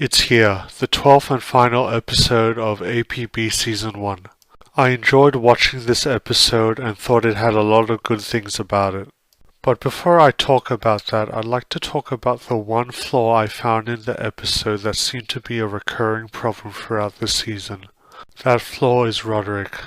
It's here, the 12th and final episode of APB Season 1. I enjoyed watching this episode and thought it had a lot of good things about it. But before I talk about that, I'd like to talk about the one flaw I found in the episode that seemed to be a recurring problem throughout the season. That flaw is Roderick.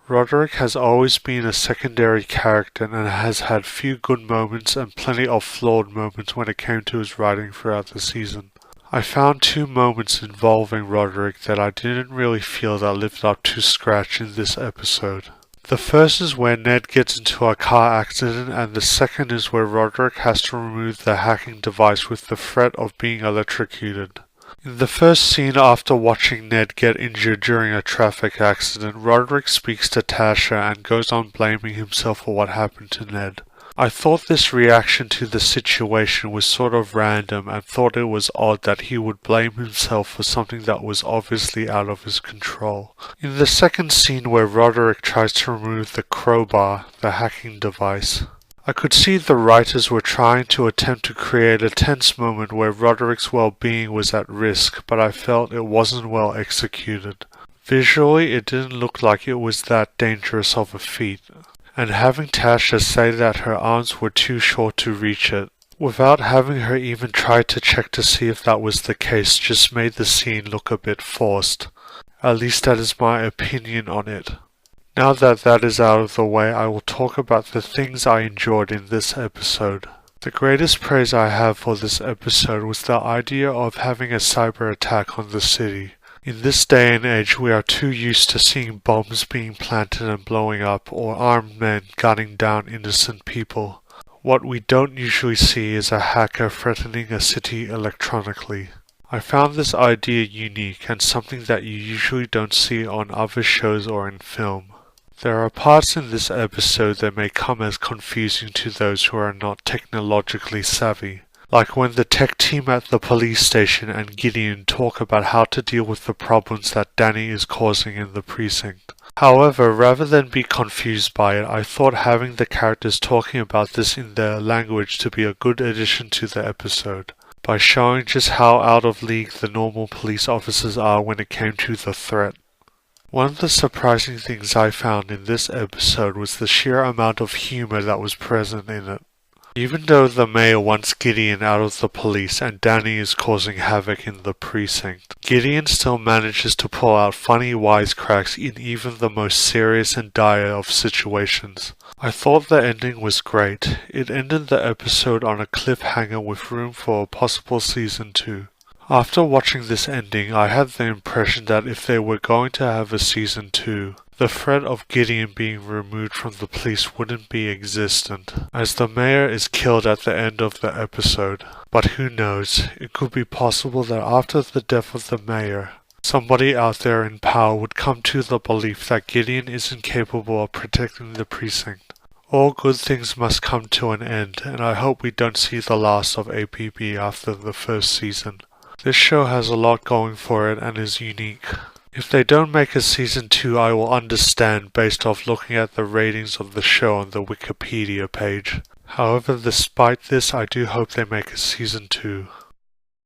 Roderick has always been a secondary character and has had few good moments and plenty of flawed moments when it came to his writing throughout the season. I found two moments involving Roderick that I didn't really feel that lived up to scratch in this episode. The first is where Ned gets into a car accident, and the second is where Roderick has to remove the hacking device with the threat of being electrocuted. In the first scene after watching Ned get injured during a traffic accident, Roderick speaks to Tasha and goes on blaming himself for what happened to Ned. I thought this reaction to the situation was sort of random and thought it was odd that he would blame himself for something that was obviously out of his control. In the second scene where Roderick tries to remove the crowbar, the hacking device, I could see the writers were trying to attempt to create a tense moment where Roderick's well-being was at risk, but I felt it wasn't well executed. Visually, it didn't look like it was that dangerous of a feat. And having Tasha say that her arms were too short to reach it, without having her even try to check to see if that was the case, just made the scene look a bit forced. At least that is my opinion on it. Now that that is out of the way, I will talk about the things I enjoyed in this episode. The greatest praise I have for this episode was the idea of having a cyber attack on the city. In this day and age, we are too used to seeing bombs being planted and blowing up, or armed men gunning down innocent people. What we don't usually see is a hacker threatening a city electronically. I found this idea unique and something that you usually don't see on other shows or in film. There are parts in this episode that may come as confusing to those who are not technologically savvy. Like when the tech team at the police station and Gideon talk about how to deal with the problems that Danny is causing in the precinct. However, rather than be confused by it, I thought having the characters talking about this in their language to be a good addition to the episode, by showing just how out of league the normal police officers are when it came to the threat. One of the surprising things I found in this episode was the sheer amount of humor that was present in it. Even though the mayor wants Gideon out of the police and Danny is causing havoc in the precinct, Gideon still manages to pull out funny wisecracks in even the most serious and dire of situations. I thought the ending was great. It ended the episode on a cliffhanger with room for a possible season 2. After watching this ending, I had the impression that if they were going to have a season 2, the threat of Gideon being removed from the police wouldn't be existent, as the mayor is killed at the end of the episode. But who knows, it could be possible that after the death of the mayor, somebody out there in power would come to the belief that Gideon isn't capable of protecting the precinct. All good things must come to an end, and I hope we don't see the last of APB after the first season. This show has a lot going for it and is unique. If they don't make a season 2, I will understand based off looking at the ratings of the show on the Wikipedia page. However, despite this, I do hope they make a season 2.